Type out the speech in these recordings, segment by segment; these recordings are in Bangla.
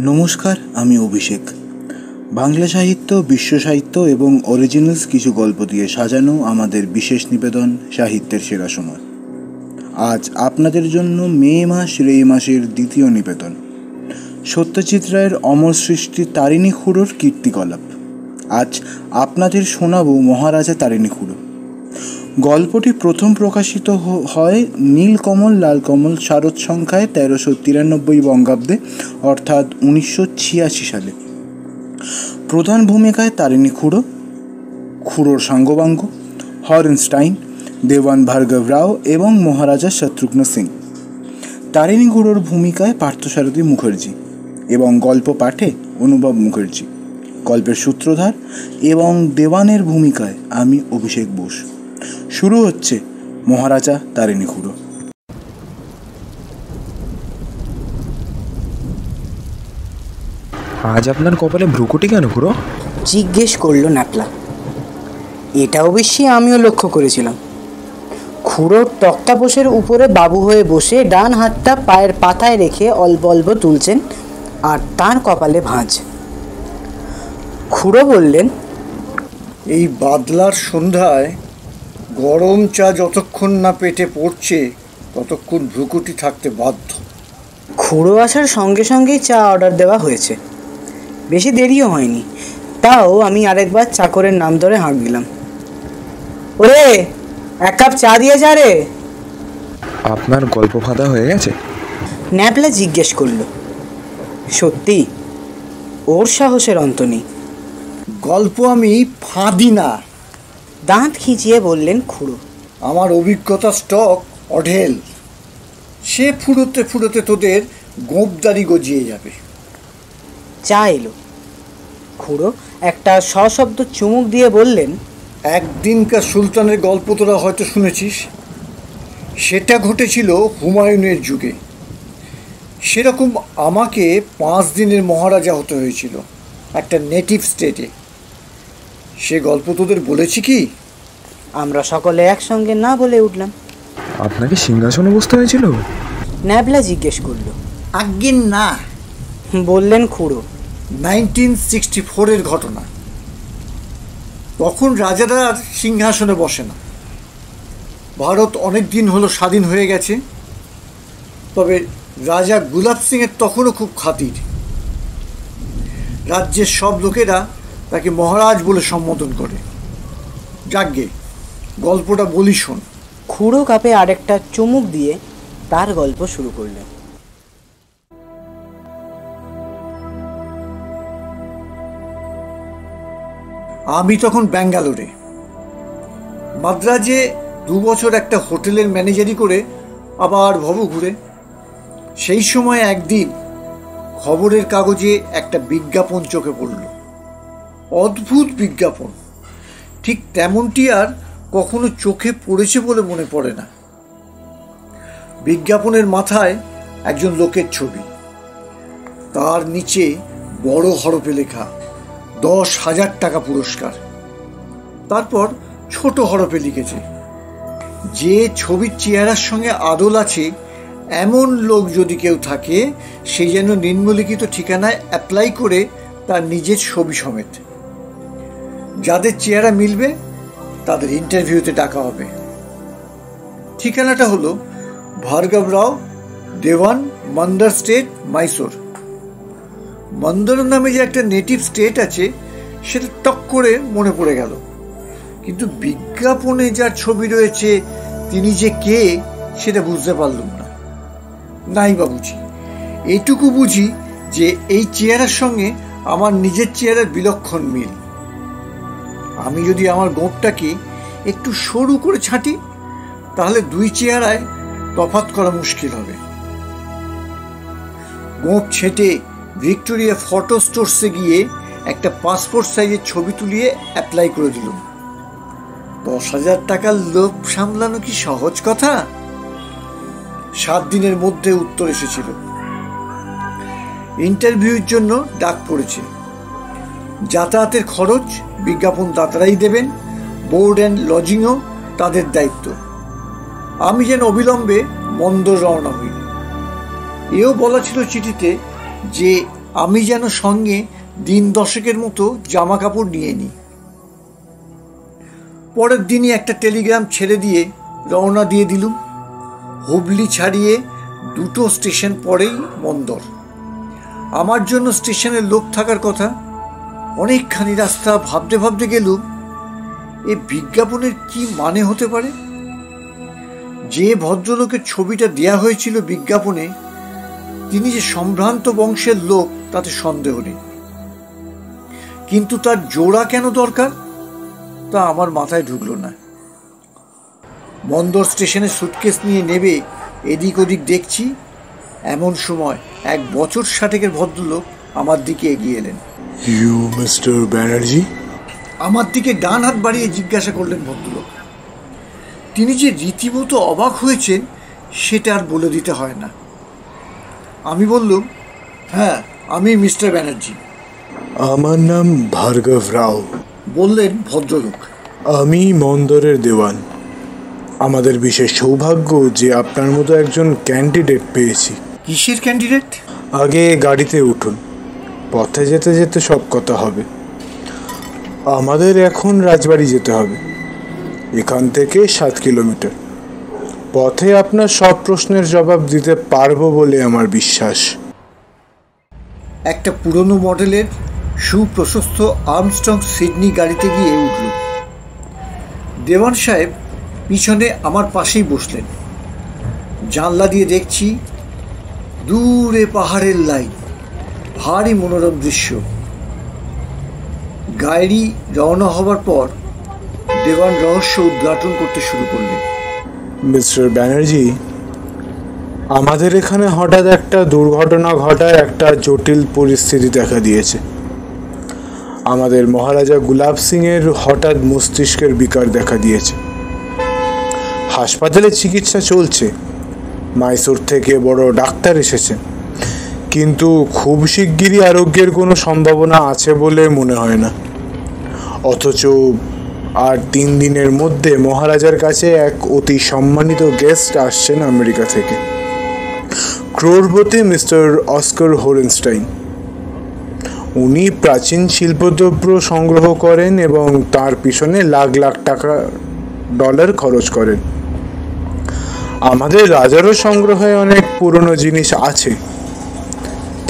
নমস্কার, আমি অভিষেক। বাংলা সাহিত্য, বিশ্ব সাহিত্য এবং অরিজিনালস কিছু গল্প দিয়ে সাজানো আমাদের বিশেষ নিবেদন সাহিত্যের সেরা সময়। আজ আপনাদের জন্য মে মাসের দ্বিতীয় নিবেদন, সত্যজিৎ রায়ের অমর সৃষ্টি তারিণী খুড়োর কীর্তিকলাপ। আজ আপনাদের শোনাবো মহারাজা তারিণী খুড়ো। গল্পটি প্রথম প্রকাশিত হয় নীলকমল লালকমল শারদ সংখ্যায় 1393 বঙ্গাব্দে, অর্থাৎ 1986 সালে। প্রধান ভূমিকায় তারিণী খুড়ো, খুড়োর সাঙ্গপাঙ্গ, হর্নস্টাইন, দেওয়ান ভার্গব রাও এবং মহারাজা শত্রুঘ্ন সিং। তারিণী খুড়োর ভূমিকায় পার্থসারথী মুখার্জি এবং গল্প পাঠে অনুভব মুখার্জি। গল্পের সূত্রধার এবং দেওয়ানের ভূমিকায় আমি অভিষেক বোস। শুরু হচ্ছে মহারাজা তারিণী খুড়ো। আজ আপনার কপালে ভ্রুকুটি কেন খুড়ো? জিজ্ঞেস করলো ন্যাপলা। এটা অবশ্যই আমিও লক্ষ্য করেছিলাম। খুড়োর তক্তাপোষের উপরে বাবু হয়ে বসে ডান হাতটা পায়ের পাতায় রেখে অল্প অল্প তুলছেন, আর তার কপালে ভাঁজ। খুড়ো বললেন, এই বাদলার সন্ধ্যায় গরম চা যতক্ষণ না পেটে পড়ছে ততক্ষণ ভ্রুকুটি থাকতে বাধ্য। খুড়ো আসার সঙ্গে সঙ্গেই চা অর্ডার দেওয়া হয়েছে। বেশি দেরিও হয়নি, তাও আমি আরেকবার চাকরের নাম ধরে হাঁক দিলাম, ওরে এক কাপ চা দিয়ে যা রে। আপনার গল্প ফাঁদা হয়ে গেছে? ন্যাপলা জিজ্ঞেস করলো। সত্যি, ওর সাহসের অন্ত নেই। গল্প আমি ফাঁদি না, দাঁত খিঁচিয়ে বললেন খুড়ো। আমার অভিজ্ঞতা স্টক অঢেল। সে ফুরোতে ফুরোতে তোদের গোঁপদারি গজিয়ে যাবে। চা এলো। খুড়ো একটা সশব্দ চুমুক দিয়ে বললেন, একদিনকার সুলতানের গল্প তোরা হয়তো শুনেছিস। সেটা ঘটেছিল হুমায়ুনের যুগে। সেরকম আমাকে 5 দিনের মহারাজা হতে হয়েছিল একটা নেটিভ স্টেটে। সে গল্প তোদের বলেছি কি? আমরা সকলে একসঙ্গে না বলে উঠলাম। আপনাকে সিংহাসনে বসতে হয়েছিল? ন্যাবলা জিজ্ঞেস করলো। আজ্ঞে না, বললেন খুড়ো। 1964-এর ঘটনা। তখন রাজারা আর সিংহাসনে বসে না। ভারত অনেক দিন হলো স্বাধীন হয়ে গেছে, তবে রাজা গুলাব সিংয়ের তখনও খুব খাতির। রাজ্যের সব লোকেরা তাকে মহারাজ বলে সম্বোধন করে। যাকগে, গল্পটা বলি শোন। খুড়ো কাপে আরেকটা চুমুক দিয়ে তার গল্প শুরু করলেন। আমি তখন ব্যাঙ্গালোরে। মাদ্রাজে 2 বছর একটা হোটেলের ম্যানেজারি করে আবার ভব ঘুরে। সেই সময় একদিন খবরের কাগজে একটা বিজ্ঞাপন চোখে পড়ল। অদ্ভুত বিজ্ঞাপন, ঠিক তেমনটি আর কখনো চোখে পড়েছে বলে মনে পড়ে না। বিজ্ঞাপনের মাথায় একজন লোকের ছবি, তার নিচে বড় হরফে লেখা 10,000 টাকা পুরস্কার। তারপর ছোট হরফে লিখেছে, যে ছবির চেহারার সঙ্গে আদল আছে এমন লোক যদি কেউ থাকে, সে যেন নিম্নলিখিত ঠিকানায় অ্যাপ্লাই করে তার নিজের ছবি সমেত। যাদের চেহারা মিলবে তাদের ইন্টারভিউতে ডাকা হবে। ঠিকানাটা হলো ভার্গব রাও, দেওয়ান, মন্দর স্টেট, মাইসোর। মন্দর নামে যে একটা নেটিভ স্টেট আছে সেটা টক করে মনে পড়ে গেল, কিন্তু বিজ্ঞাপনে যার ছবি রয়েছে তিনি যে কে সেটা বুঝতে পারলাম না। নাই বা বুঝি, এটুকু বুঝি যে এই চেহারার সঙ্গে আমার নিজের চেহারার বিলক্ষণ মিল। আমি যদি আমার গোঁপটাকে একটু সরু করে ছাঁটি তাহলে 2 চেহারায় তফাৎ করা মুশকিল হবে। গোঁপ ছেঁটে ভিক্টোরিয়া ফটো স্টোরসে গিয়ে একটা পাসপোর্ট সাইজের ছবি তুলিয়ে অ্যাপ্লাই করে দিলাম। 10,000 টাকার লোভ সামলানো কি সহজ কথা? 7 দিনের মধ্যে উত্তর এসেছিল। ইন্টারভিউর জন্য ডাক পড়েছে। যাতায়াতের খরচ বিজ্ঞাপন দাতারাই দেবেন, বোর্ড অ্যান্ড লজিংও তাদের দায়িত্ব। আমি যেন অবিলম্বে মন্দর রওনা হই। এও বলা ছিল চিঠিতে যে আমি যেন সঙ্গে দিন দশেকের মতো জামা কাপড় নিয়ে নিই। পরের দিনই একটা টেলিগ্রাম ছেড়ে দিয়ে রওনা দিয়ে দিলুম। হুবলি ছাড়িয়ে 2টো স্টেশন পরেই বন্দর। আমার জন্য স্টেশনের লোক থাকার কথা। অনেকখানি রাস্তা ভাবতে ভাবতে গেলুম এ বিজ্ঞাপনের কি মানে হতে পারে। যে ভদ্রলোকের ছবিটা দেয়া হয়েছিল বিজ্ঞাপনে, তিনি যে সম্ভ্রান্ত বংশের লোক তাতে সন্দেহ নেই, কিন্তু তার জোড়া কেন দরকার তা আমার মাথায় ঢুকলো না। বন্দর স্টেশনে সুটকেস নিয়ে নেবে এদিক ওদিক দেখছি, এমন সময় 1 বছর 60-এর ভদ্রলোক আমার দিকে এগিয়ে এলেন। You mister Banerjee? আমার দিকে ডান হাত বাড়িয়ে জিজ্ঞাসা করলেন ভদ্রলোক। তিনি যে রীতিমতো অবাক হয়েছেন সেটা আর বলে দিতে হয় না। আমি বললাম, হ্যাঁ, আমি মিস্টার ব্যানার্জি। আমার নাম ভার্গব রাও। বললেন ভদ্রলোক, আমি মন্দরের দেওয়ান। আমাদের বিশেষ সৌভাগ্য যে আপনার মতো একজন ক্যান্ডিডেট পেয়েছি। কিসের ক্যান্ডিডেট? আগে গাড়িতে উঠুন, পথে যেতে যেতে সব কথা হবে। আমাদের এখন রাজবাড়ি যেতে হবে, এখান থেকে 7 কিলোমিটার। পথে আপনার সব প্রশ্নের জবাব দিতে পারবো বলে আমার বিশ্বাস। একটা পুরনো মডেলের সুপ্রশস্ত আর্মস্ট্রং সিডনি গাড়িতে গিয়ে উঠল। দেওয়ান সাহেব পিছনে আমার পাশেই বসলেন। জানলা দিয়ে দেখছি দূরে পাহাড়ের লাইন, ভারী মনোরম দৃশ্য। গাড়ি রওনা হবার পর দেওয়ান রহস্য উদ্ঘাটন করতে শুরু করলেন। মিস্টার ব্যানার্জি, আমাদের এখানে হঠাৎ একটা দুর্ঘটনা ঘটায় একটা জটিল পরিস্থিতি দেখা দিয়েছে। আমাদের মহারাজা গুলাব সিংয়ের হঠাৎ মস্তিষ্কের বিকার দেখা দিয়েছে। হাসপাতালে চিকিৎসা চলছে, মাইসোর থেকে বড় ডাক্তার এসেছে, কিন্তু খুব শিগগিরই আরোগ্যের কোনো সম্ভাবনা আছে বলে মনে হয় না। অথচ আর 3 দিনের মধ্যে মহারাজার কাছে এক অতি সম্মানিত গেস্ট আসছেন আমেরিকা থেকে, ক্রোড়পতি মিস্টার অস্কার হোরেনস্টাইন। উনি প্রাচীন শিল্পদ্রব্য সংগ্রহ করেন এবং তার পিছনে লাখ লাখ $1 খরচ করেন। আমাদের রাজারও সংগ্রহে অনেক পুরনো জিনিস আছে।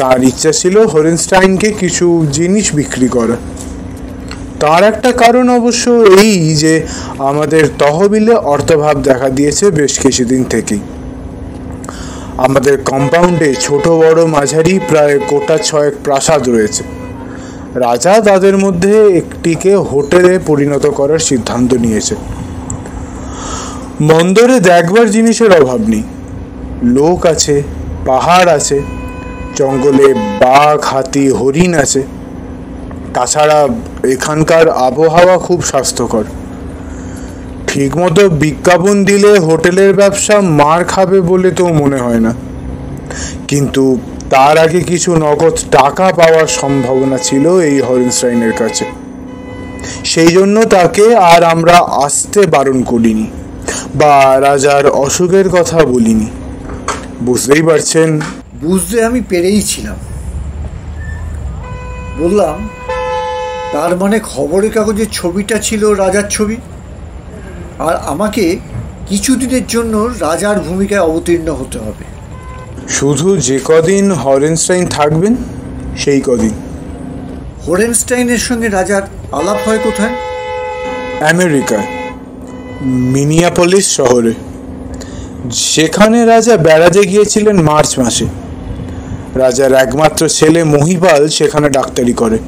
তার ইচ্ছা ছিল হোরেনস্টাইনকে কিছু জিনিস বিক্রি করা। তার একটা কারণ অবশ্য এই যে আমাদের তহবিলে অর্থভাব দেখা দিয়েছে বেশ কিছুদিন থেকেই। আমাদের কম্পাউন্ডে ছোট বড় মাঝারি প্রায় গোটা 6 প্রাসাদ রয়েছে। রাজা তাদের মধ্যে একটিকে হোটেলে পরিণত করার সিদ্ধান্ত নিয়েছে। মন্দরে দেখবার জিনিসের অভাব নেই। লোক আছে, পাহাড় আছে, জঙ্গলে বাঘ, হাতি, হরিণ আছে। তাছাড়া এখানকার আবহাওয়া খুব স্বাস্থ্যকর। ঠিকমতো বিজ্ঞাপন দিলে হোটেলের ব্যবসা মার খাবে বলে তো মনে হয় না, কিন্তু তার আগে কিছু নগদ টাকা পাওয়ার সম্ভাবনা ছিল এই হোরেনস্টাইনের কাছে। সেই জন্য তাকে আর আমরা আসতে বারণ করিনি বা রাজার অসুখের কথা বলিনি। বুঝতেই পারছেন। বুঝতে আমি পেরেই ছিলাম। বললাম, তার মানে খবরের কাগজের ছবিটা ছিল রাজার ছবি, আর আমাকে কিছুদিনের জন্য রাজার ভূমিকায় অবতীর্ণ হতে হবে। শুধু যে কদিন হোরেনস্টাইন থাকবেন সেই কদিন। হোরেনস্টাইনের সঙ্গে রাজার আলাপ হয় কোথায়? আমেরিকায়, মিনিয়াপলিস শহরে। সেখানে রাজা বেড়াতে গিয়েছিলেন মার্চ মাসে। রাজার একমাত্র ছেলে মহিপাল সেখানে ডাক্তারি করে।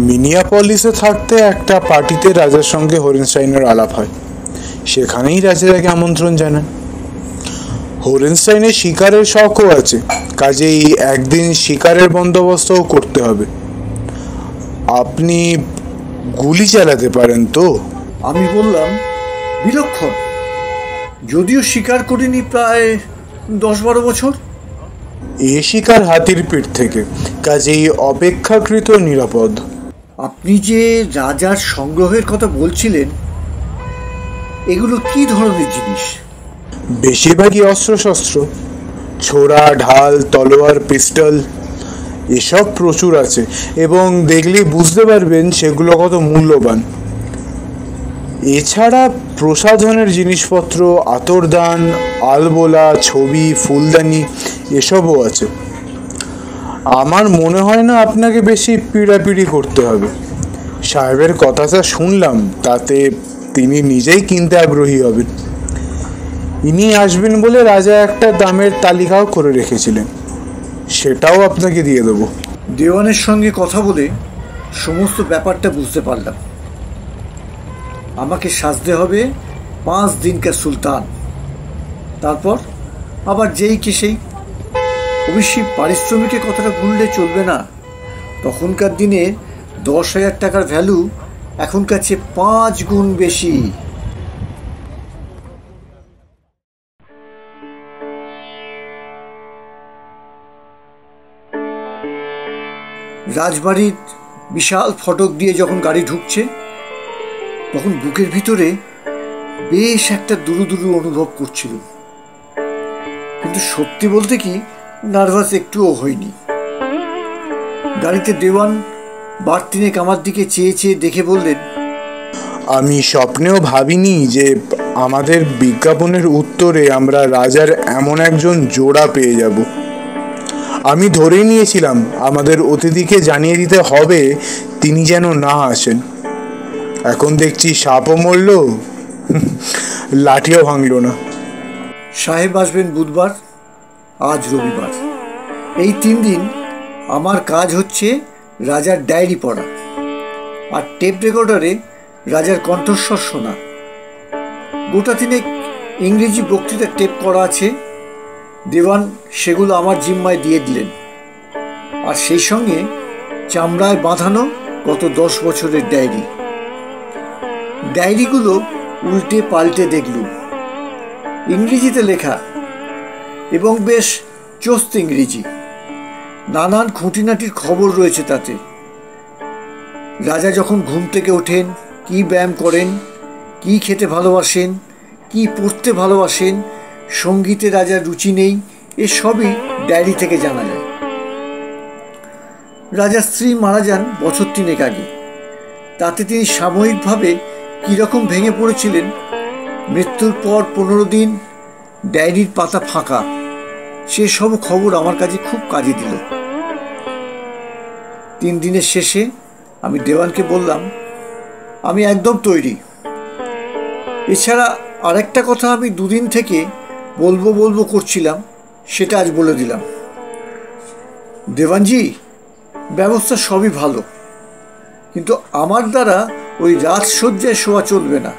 মিনিয়াপলিসে থাকতে একটা পার্টিতে রাজার সঙ্গে হোরেনস্টাইনের আলাপ হয়। সেখানেই রাজা তাকে আমন্ত্রণ জানান। হোরেনস্টাইনের শিকারের শখও আছে, কাজেই একদিন শিকারের বন্দোবস্তও করতে হবে। আপনি গুলি চালাতে পারেন তো? আমি বললাম, বিলক্ষণ। যদিও শিকার করিনি প্রায় 10-12 বছর। এ শিকার হাতির পিঠ থেকে, কাজেই অপেক্ষাকৃত নিরাপদ। আপনি যে রাজার সংগ্রহের কথা বলছিলেন, এগুলো কি ধরনের জিনিস? বেশিরভাগই অস্ত্রশস্ত্র, ছোড়া, ঢাল, তলোয়ার, পিস্টল। এসব প্রচুর আছে এবং দেখলেই বুঝতে পারবেন সেগুলো কত মূল্যবান। এছাড়া প্রসাধনের জিনিসপত্র, আতরদান, আলবোলা, ছবি, ফুলদানি এসবও আছে। আমার মনে হয় না আপনাকে বেশি পিড়াপিড়ি করতে হবে। সাহেবের কথাটা শুনলাম, তাতে তিনি নিজেই কিনতে আগ্রহী হবেন। ইনি আসবেন বলে রাজা একটা দামের তালিকাও করে রেখেছিলেন, সেটাও আপনাকে দিয়ে দেবো। দেওয়ানের সঙ্গে কথা বলে সমস্ত ব্যাপারটা বুঝতে পারলাম। আমাকে সাজতে হবে 5 দিনকার সুলতান, তারপর আবার যেই কে সেই। অবশ্যই পারিশ্রমিকের কথাটা ভুললে চলবে না। তখনকার দিনে 10,000 টাকার ভ্যালু এখনকার চেয়ে 5 গুণ বেশি। রাজবাড়ির বিশাল ফটক দিয়ে যখন গাড়ি ঢুকছে, তখন বুকের ভিতরে বেশ একটা দুরু দুরু অনুভব করছিল। কিন্তু সত্যি বলতে কি, নার্ভাস একটুও হয়নি। গাড়িতে দেওয়ান বার তিনেক আমার দিকে চেয়ে চেয়ে দেখে বললেন, আমি স্বপ্নেও ভাবিনি যে আমাদের বিজ্ঞাপনের উত্তরে আমরা রাজার এমন একজন জোড়া পেয়ে যাব। আমি ধরেই নিয়েছিলাম আমাদের অতিথিকে জানিয়ে দিতে হবে তিনি যেন না আসেন। এখন দেখছি সাপও মরল, লাঠিও ভাঙল না। সাহেব আসবেন বুধবার, আজ রবিবার। এই 3 দিন আমার কাজ হচ্ছে রাজার ডায়েরি পড়া আর টেপ রেকর্ডারে রাজার কণ্ঠস্বর শোনা। গোটা 3 ইংরেজি বক্তৃতা টেপ করা আছে। দেওয়ান সেগুলো আমার জিম্মায় দিয়ে দিলেন, আর সেই সঙ্গে চামড়ায় বাঁধানো গত 10 বছরের ডায়েরি। ডায়েরিগুলো উল্টে পাল্টে দেখলুম। ইংরেজিতে লেখা এবং বেশ চোস্ত ইংরেজি। নানান খুঁটিনাটির খবর রয়েছে তাতে। রাজা যখন ঘুম থেকে ওঠেন, কি ব্যায়াম করেন, কি খেতে ভালোবাসেন, কি পড়তে ভালোবাসেন, সঙ্গীতে রাজার রুচি নেই, এসবই ডায়েরি থেকে জানা যায়। রাজার স্ত্রী মারা যান বছর 3 আগে। তাতে তিনি সাময়িকভাবে কীরকম ভেঙে পড়েছিলেন। মৃত্যুর পর 15 দিন ডায়েরির পাতা ফাঁকা। সেসব খবর আমার কাছে খুব কাজে দিল। 3 দিনের শেষে আমি দেওয়ানকে বললাম, আমি একদম তৈরি। এছাড়া আরেকটা কথা আমি 2 দিন থেকে বলবো করছিলাম, সেটা আজ বলে দিলাম। দেওয়ানজি, ব্যবস্থা সবই ভালো, কিন্তু আমার দ্বারা ওই রাজসজ্জায় শোয়া চলবে না।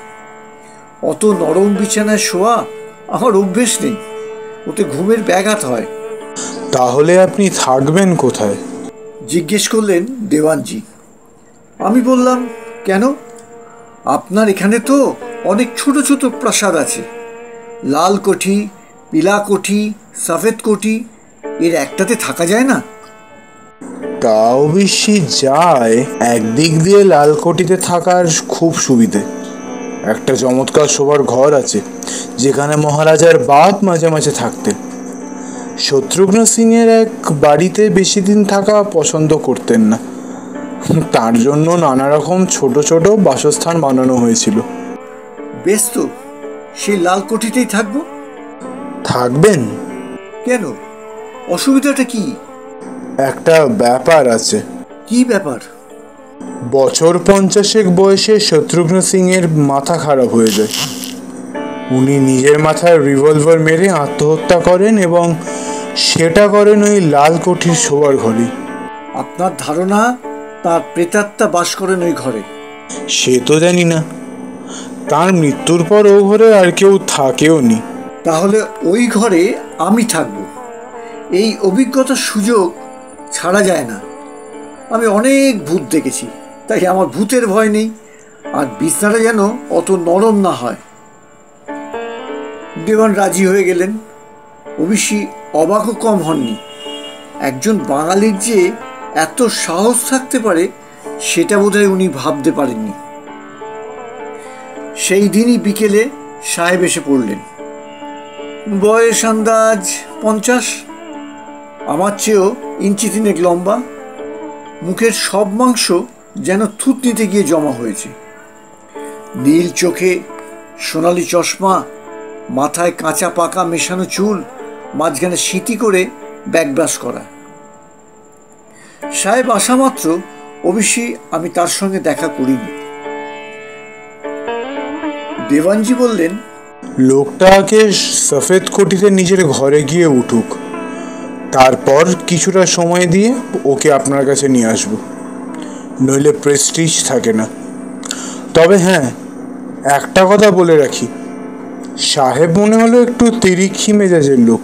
অত নরম বিছানায় শোয়া আমার অভ্যেস নেই, ওতে ঘুমের ব্যাঘাত হয়। তাহলে আপনি থাকবেন কোথায়? জিজ্ঞেস করলেন দেওয়ানজি। আমি বললাম, কেন? আপনার এখানে তো অনেক ছোট ছোট প্রাসাদ আছে। লাল কোঠি, পিলা কোঠি, সফেদ কোঠি, এর একটাতে থাকা যায় না? তা অবশ্যই যায়। একদিক দিয়ে লালকোটিতে থাকার খুব সুবিধে। একটা চমৎকার শোবার ঘর আছে যেখানে মহারাজার বাপ মাঝে মাঝে থাকতেন। শত্রুঘ্ন সিংয়ের এক বাড়িতে বেশি দিন থাকা পছন্দ করতেন না, তার জন্য নানা রকম ছোট ছোট বাসস্থান বানানো হয়েছিল। বেশ তো, সেই লাল কোঠিতেই থাকবো। থাকবেন? কেন, অসুবিধাটা কি? একটা ব্যাপার আছে। কি ব্যাপার? বছর 50 বয়সে শত্রুঘ্ন সিংয়ের মাথা খারাপ হয়ে যায়। উনি নিজের মাথায় রিভলভার মেরে আত্মহত্যা করেন এবং সেটা করেন ওই লাল কোঠির শোবার ঘরে। আপনার ধারণা তার প্রেতাত্মা বাস করেন ওই ঘরে? সে তো জানি না। তার মৃত্যুর পর ও ঘরে আর কেউ থাকেও নি। তাহলে ওই ঘরে আমি থাকবো। এই অভিজ্ঞতার সুযোগ ছাড়া যায় না। আমি অনেক ভূত দেখেছি, তাই আমার ভূতের ভয় নেই। আর বিছনাটা যেন অত নরম না হয়। দেওয়ান রাজি হয়ে গেলেন। অবশ্যই অবাকও কম হননি। একজন বাঙালির যে এত সাহস থাকতে পারে সেটা বোধহয় উনি ভাবতে পারেননি। সেই দিনই বিকেলে সাহেব এসে পড়লেন। বয়স আন্দাজ 50। আমার চেয়েও ইঞ্চি তিনেক লম্বা, মুখের সব মাংস যেন থুতনিতে গিয়ে জমা হয়েছে। নীল চোখে, সোনালি চশমা, মাথায় কাঁচা পাকা মেশানো চুল, মাঝখানে সিঁথি করে ব্যাকব্রাশ করা। সাহেব আসা মাত্র অবশ্যই আমি তার সঙ্গে দেখা করিনি। দেওয়ানজি বললেন, লোকটাকে সফেদ কোটিতে নিজের ঘরে গিয়ে উঠুক, তারপর কিছুটা সময় দিয়ে ওকে আপনার কাছে নিয়ে আসব, নইলে প্রেস্টিজ থাকে না। তবে হ্যাঁ, একটা কথা বলে রাখি, সাহেব মনে হলো একটু তিরিক্ষি মেজাজের লোক।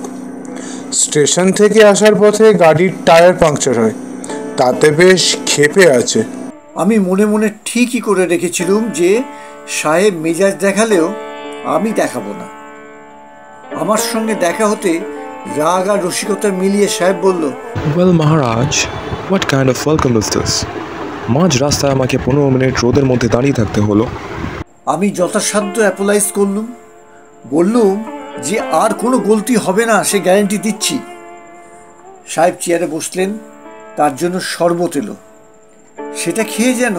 স্টেশন থেকে আসার পথে গাড়ির টায়ার পাংচার হয়, তাতে বেশ ক্ষেপে আছে। আমি মনে মনে ঠিকই করে রেখেছিলুম যে সাহেব মেজাজ দেখালেও আমি দেখাবো না। আমার সঙ্গে দেখা হতে রাগ আর রসিকতা মিলিয়ে সাহেব বলল, well Maharaj, what kind of welcome is this? মাঝ রাস্তায় আমাকে 15 মিনিট রোদের মধ্যে দাঁড়িয়ে থাকতে হলো। আমি যথাসাধ্য অ্যাপোলাইজ করলুম, বললুম যে আর কোনো গলতি হবে না, সে গ্যারেন্টি দিচ্ছি। সাহেব চেয়ারে বসলেন, তার জন্য শরবত এলো। সেটা খেয়ে যেন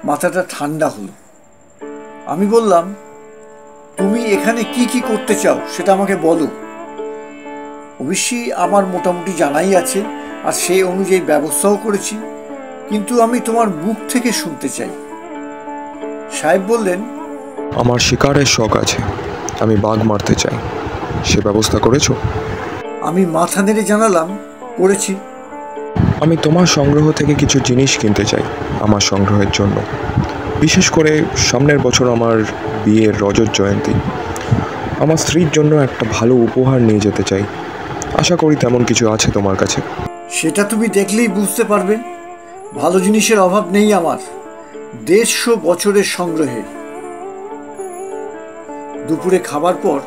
মাথাটা ঠান্ডা হলো। আমি বললাম, তুমি এখানে কি কি করতে চাও সেটা আমাকে বলো। অবশ্যই আমার মোটামুটি জানাই আছে, আর সেই অনুযায়ী ব্যবস্থাও করেছি, কিন্তু আমি তোমার মুখ থেকে শুনতে চাই। সাহেব বললেন, আমার শিকারের শখ আছে, আমি বাঘ মারতে চাই, সে ব্যবস্থা করেছো? আমি মাথা নেড়ে জানালাম, করেছি। আমি তোমার সংগ্রহ থেকে কিছু জিনিস কিনতে চাই আমার সংগ্রহের জন্য, বিশেষ করে সামনের বছর আমার বিয়ের রজত জয়ন্তী। আমার স্ত্রীর জন্য একটা ভালো উপহার নিয়ে যেতে চাই। আশা করি তেমন কিছু আছে তোমার কাছে। সেটা তুমি দেখলেই বুঝতে পারবে। ভালো জিনিসের অভাব নেই আমার, 150 বছরের সংগ্রহে। দুপুরে খাবার পর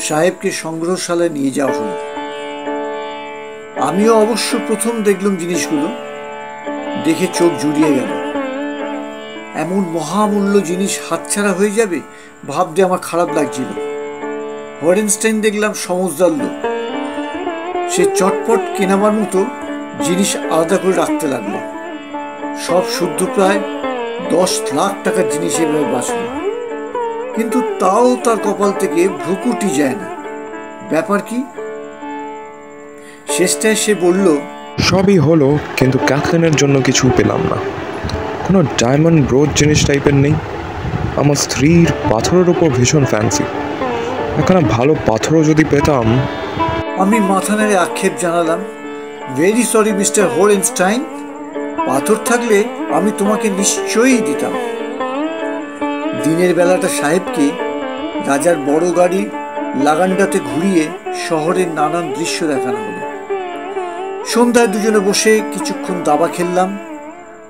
সাহেবকে সংগ্রহশালায় নিয়ে যাওয়া হলো। আমিও অবশ্য প্রথম দেখলাম জিনিসগুলো, দেখে চোখ জুড়িয়ে গেল। এমন মহামূল্য জিনিস হাতছাড়া হয়ে যাবে ভাবতে আমার খারাপ লাগছিল। হোরেনস্টাইন দেখলাম সমজদার লোক, সে চটপট কেনাবার মতো জিনিস আলাদা করে রাখতে লাগলো। সব শুদ্ধ প্রায় 10 লাখ টাকার জিনিস এভাবে বাঁচল, কিন্তু তাও তার কপাল থেকে ভ্রুকুটি যায় না। ব্যাপার কি? শেষটায় সে বলল, সবই হলো, কিন্তু ক্যাথলিনের জন্য কিছু পেলাম না। কোনো ডায়মন্ড ব্রোচ জিনিস টাইপের নেই? আমার স্ত্রীর পাথরের ওপর ভীষণ ফ্যান্সি, এখানে ভালো পাথরও যদি পেতাম। আমি মাথা নেড়ে আক্ষেপ জানালাম, ভেরি সরি মিস্টার হোরেনস্টাইন, পাথর থাকলে আমি তোমাকে নিশ্চয়ই দিতাম। দিনের বেলাটা সাহেবকে রাজার বড় গাড়ি লাগানটাতে ঘুরিয়ে শহরের নানান দৃশ্য দেখানো হলো। সন্ধ্যায় দুজনে বসে কিছুক্ষণ দাবা খেললাম।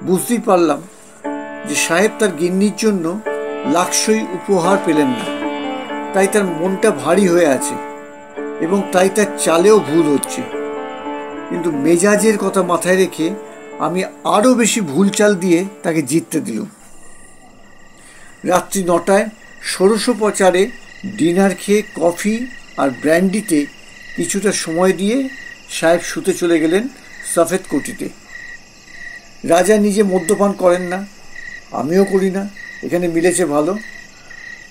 বুঝতেই পারলাম যে সাহেব তার গিন্নির জন্য লাক্সই উপহার পেলেন না, তাই তার মনটা ভারী হয়ে আছে এবং তাই তার চালেও ভুল হচ্ছে। কিন্তু মেজাজের কথা মাথায় রেখে আমি আরও বেশি ভুল চাল দিয়ে তাকে জিততে দিলাম। রাত্রি 9টায় ষোড়শোপচারে ডিনার খেয়ে কফি আর ব্র্যান্ডিতে কিছুটা সময় দিয়ে সাহেব শুতে চলে গেলেন সফেদ কোটিতে। রাজা নিজে মদ্যপান করেন না, আমিও করি না, এখানে মিলেছে ভালো।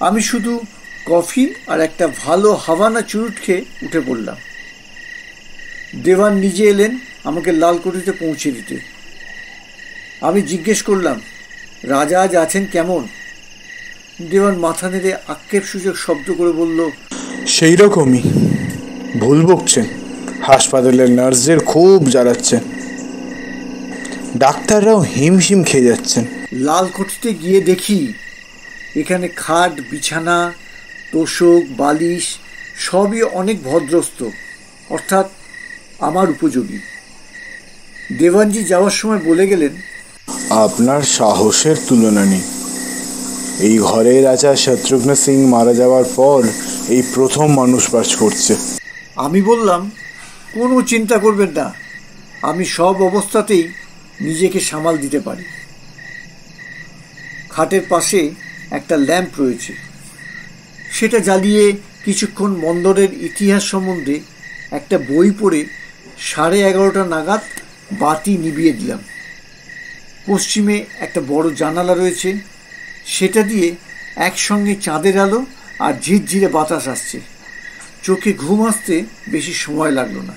আমি শুধু কফি আর একটা ভালো হাভানা চুরুট খেয়ে উঠে পড়লাম। দেওয়ান নিজে এলেন আমাকে লালকুঠিতে পৌঁছে দিতে। আমি জিজ্ঞেস করলাম, রাজা আজ আছেন কেমন? দেওয়ান মাথা নেড়ে আক্ষেপ সূচক শব্দ করে বলল, সেই রকমই, ভুল বকছেন। হাসপাতালের নার্সদের খুব জ্বালাচ্ছেন, ডাক্তাররাও হিমশিম খেয়ে যাচ্ছেন। লালকুঠিতে গিয়ে দেখি এখানে খাট, বিছানা, তোষক, বালিশ সবই অনেক ভদ্রস্থ, অর্থাৎ আমার উপযোগী। দেওয়ানজি যাওয়ার সময় বলে গেলেন, আপনার সাহসের তুলনা নেই। এই ঘরে রাজা শত্রুঘ্ন সিং মারা যাওয়ার পর এই প্রথম মানুষ বাস করছে। আমি বললাম, কোনো চিন্তা করবেন না, আমি সব অবস্থাতেই নিজেকে সামাল দিতে পারি। খাটের পাশে একটা ল্যাম্প রয়েছে, সেটা জ্বালিয়ে কিছুক্ষণ মন্দরের ইতিহাস সম্বন্ধে একটা বই পড়ে 11:30 নাগাদ বাতি নিভিয়ে দিলাম। পশ্চিমে একটা বড় জানালা রয়েছে, সেটা দিয়ে একসঙ্গে চাঁদের আলো আর ঝিরঝিরে বাতাস আসছে। চোখে ঘুম আসতে বেশি সময় লাগলো না।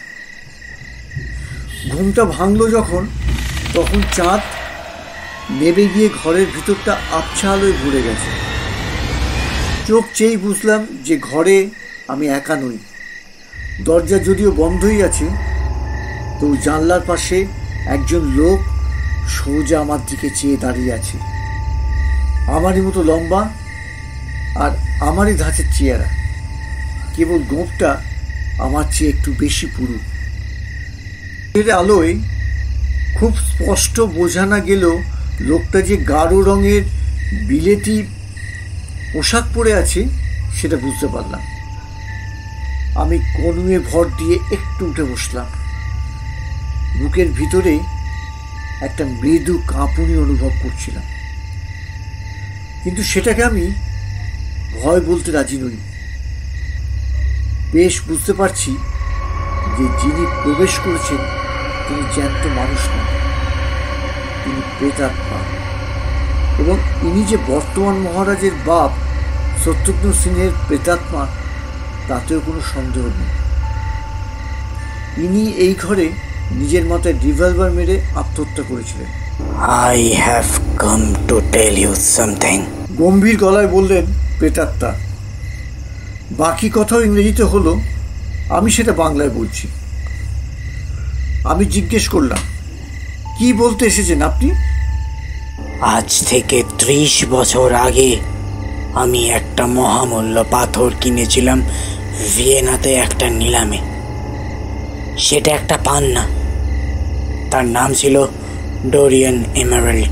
ঘুমটা ভাঙলো যখন, তখন চাঁদ নেমে গিয়ে ঘরের ভিতরটা আবছা আলোয় ভরে গেছে। চোখ চেয়েই বুঝলাম যে ঘরে আমি একা নই। দরজা যদিও বন্ধই আছে, তো জানলার পাশে একজন লোক সোজা আমার দিকে চেয়ে দাঁড়িয়ে আছে। আমারই মতো লম্বা আর আমারই ধাঁচের চেহারা, কেবল গোঁপটা আমার চেয়ে একটু বেশি পুরু। এর আলোয় খুব স্পষ্ট বোঝা না গেলেও লোকটা যে গাঢ় রঙের বিলেতি পোশাক পরে আছে সেটা বুঝতে পারলাম। আমি কনুয়ে ভর দিয়ে একটু উঠে বসলাম। বুকের ভিতরে একটা মৃদু কাঁপুনি অনুভব করছিলাম, কিন্তু সেটাকে আমি ভয় বলতে রাজি নই। বেশ বুঝতে পারছি যে যিনি প্রবেশ করেছেন তিনি জ্যান্ত মানুষ নন, তিনি প্রেতাত্মা। এবং ইনি যে বর্তমান মহারাজের বাপ শত্রুঘ্ন সিংহের প্রেতাত্মা তাতেও কোনো সন্দেহ নেই। ইনি এই ঘরে নিজের মাথায় রিভলভার মেরে আত্মহত্যা করেছিলেন। I have come to tell you something. গম্ভীর গলায় বললেন প্রেতাত্মা। বাকি কথাও ইংরেজিতে হলো, আমি সেটা বাংলায় বলছি। আমি জিজ্ঞেস করলাম, কি বলতে এসেছেন আপনি? আজ থেকে 30 বছর আগে আমি একটা মহামূল্য পাথর কিনেছিলাম ভিয়েনাতে একটা নিলামে। সেটা একটা পান্না, তার নাম ছিল ডোরিয়ান এমারেল্ড।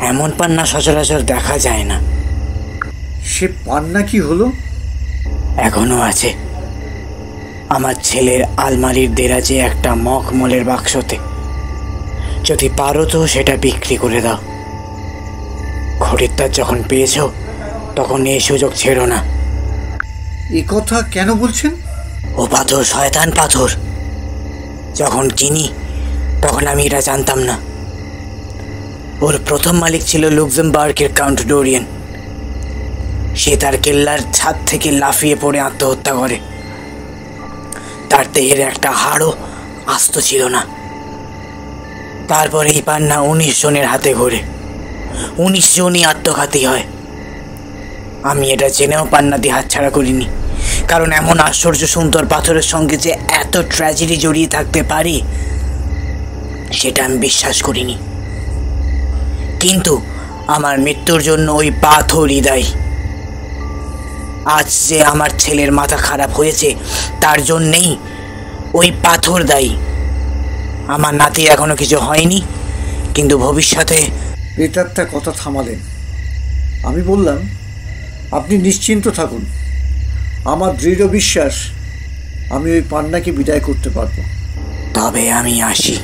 এমন পান্না সচরাচর দেখা যায় না। সে পান্না কি হলো? এখনো আছে আমার ছেলের আলমারির দেরাজে একটা মখমলের বাক্সতে। যদি পারো তো সেটা বিক্রি করে দাও। খরিদ্দার যখন পেয়েছো তখন এই সুযোগ ছেড়ো না। এ কথা কেন বলছেন? ও পাথর শয়তান পাথর। যখন কিনি তখন আমি এটা জানতাম না। ওর প্রথম মালিক ছিল লুক্সেমবার্গের কাউন্ট ডোরিয়ান। সে তার কেল্লার ছাদ থেকে লাফিয়ে পড়ে আত্মহত্যা করে। তার দেহের একটা হাড়ও আস্ত ছিল না। তারপর এই পান্না 19 জনের হাতে ঘোরে। 19 জনই আত্মঘাতী হয়। আমি এটা জেনেও পান্নাতে হাতছাড়া করিনি, কারণ এমন আশ্চর্য সুন্দর পাথরের সঙ্গে যে এত ট্র্যাজেডি জড়িয়ে থাকতে পারে সেটা আমি বিশ্বাস করিনি। কিন্তু আমার মৃত্যুর জন্য ওই পাথরই দায়ী। আজ যে আমার ছেলের মাথা খারাপ হয়েছে তার জন্যেই ওই পাথর দায়ী। আমার নাতি এখনো কিছু হয়নি, কিন্তু ভবিষ্যতে। প্রেতাত্মা কথা থামালেন। আমি বললাম, আপনি নিশ্চিন্ত থাকুন। আমার দৃঢ় বিশ্বাস আমি ওই পান্নাকে বিদায় করতে পারবো। তবে আমি আসি।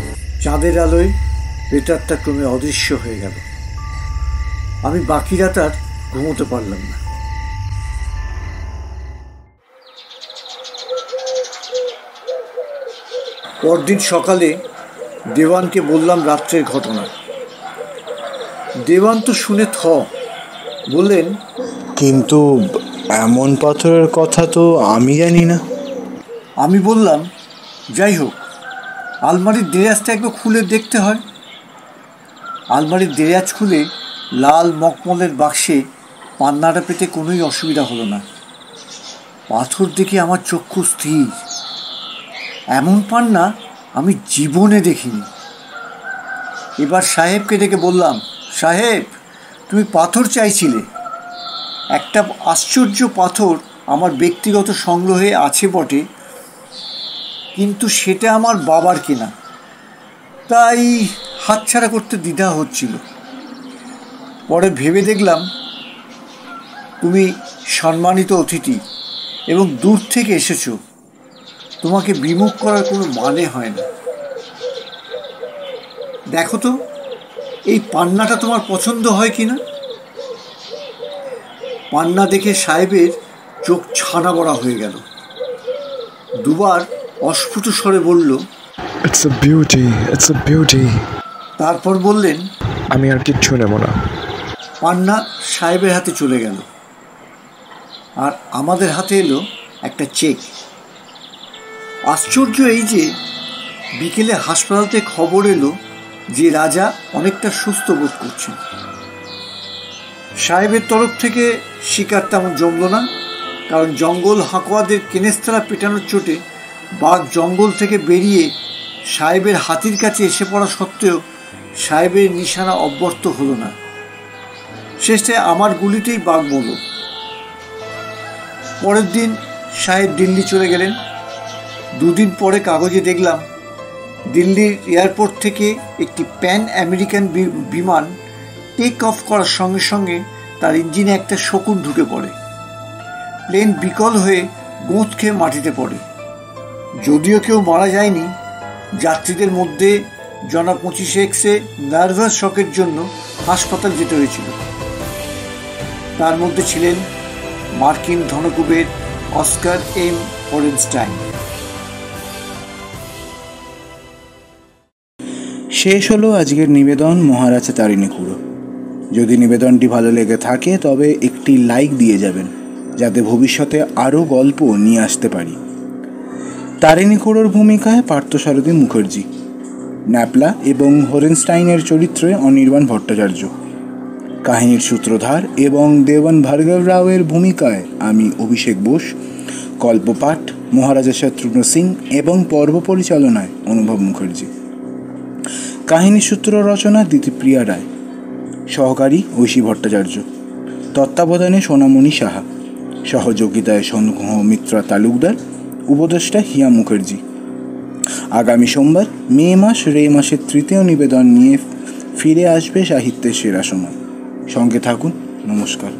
চাঁদের আলোয় প্রেতাত্মা ক্রমে অদৃশ্য হয়ে গেল। আমি বাকি রাত আর ঘুমোতে পারলাম না। পরদিন সকালে দেওয়ানকে বললাম রাত্রের ঘটনা। দেওয়ান তো শুনে বললেন, কিন্তু এমন পাথরের কথা তো আমি জানি না। আমি বললাম, যাই হোক, আলমারির দেরাজটা একবার খুলে দেখতে হয়। আলমারির দেরাজ খুলে লাল মখমলের বাক্সে পান্নাটা পেতে কোনোই অসুবিধা হলো না। পাথর দেখে আমার চক্ষু স্থির। এমন পান্না আমি জীবনে দেখিনি। এবার সাহেবকে ডেকে বললাম, সাহেব, তুমি পাথর চাইছিলে। একটা আশ্চর্য পাথর আমার ব্যক্তিগত সংগ্রহে আছে বটে, কিন্তু সেটা আমার বাবার কেনা, তাই হাতছাড়া করতে দ্বিধা হচ্ছিল। পরে ভেবে দেখলাম তুমি সম্মানিত অতিথি এবং দূর থেকে এসেছো, তোমাকে বিমুখ করার কোনো মানে হয় না। দেখো তো এই পান্নাটা তোমার পছন্দ হয় কি না। পান্না দেখে সাহেবের চোখ ছানা বড়া হয়ে গেল। দুবার অস্ফুট স্বরে বলল, it's a beauty, it's a beauty. তারপর বললেন, আমি আর কিচ্ছু নেব না। পান্না সাহেবের হাতে চলে গেল, আর আমাদের হাতে এলো একটা চেক। আশ্চর্য এই যে বিকেলে হাসপাতাল থেকে খবর এলো যে রাজা অনেকটা সুস্থ বোধ করছেন। সাহেবের তরফ থেকে শিকার তেমন জমল না, কারণ জঙ্গল হাঁকোয়াদের কেনেস্তারা পেটানোর চোটে বাঘ জঙ্গল থেকে বেরিয়ে সাহেবের হাতির কাছে এসে পড়া সত্ত্বেও সাহেবের নিশানা অব্যর্থ হলো না। শেষে আমার গুলিতেই বাঘ মরল। পরের দিন সাহেব দিল্লি চলে গেলেন। দুদিন পরে কাগজে দেখলাম দিল্লির এয়ারপোর্ট থেকে একটি প্যান আমেরিকান বিমান টেক অফ করার সঙ্গে সঙ্গে তার ইঞ্জিনে একটা শকুন ঢুকে পড়ে। প্লেন বিকল হয়ে গোঁত খেয়ে মাটিতে পড়ে। যদিও কেউ মারা যায়নি, যাত্রীদের মধ্যে জনা 25 নার্ভাস শকের জন্য হাসপাতাল যেতে হয়েছিল। তার মধ্যে ছিলেন মার্কিন ধনকুবের অস্কার এম হরেনস্টাইন। শেষ হলো আজকের নিবেদন মহারাজা তারিণী খুড়ো। যদি নিবেদনটি ভালো লেগে থাকে তবে একটি লাইক দিয়ে যাবেন, যাতে ভবিষ্যতে আরও গল্প নিয়ে আসতে পারি। তারিণী খুড়োর ভূমিকায় পার্থসারথী মুখার্জি, ন্যাপলা এবং হরেনস্টাইনের চরিত্রে অনির্বাণ ভট্টাচার্য, কাহিনীর সূত্রধার এবং দেবন ভার্গব রাওয়ের ভূমিকায় আমি অভিষেক বোস, গল্পপাঠ মহারাজা শত্রুঘ্ন সিং এবং পর্ব পরিচালনায় অনুভব মুখার্জি। কাহিনী সূত্র রচনা দিতিপ্রিয়া রায়, সহকারী ঐশী ভট্টাচার্য, তত্ত্বাবধানে সোনামণি সাহা, সহযোগিতায় সৌমিত্রা তালুকদার, উপদেষ্টা হিয়া মুখার্জি। আগামী সোমবার মে মাসের 3য় নিবেদন নিয়ে ফিরে আসবে সাহিত্যের সেরা সময়। সঙ্গে থাকুন। নমস্কার।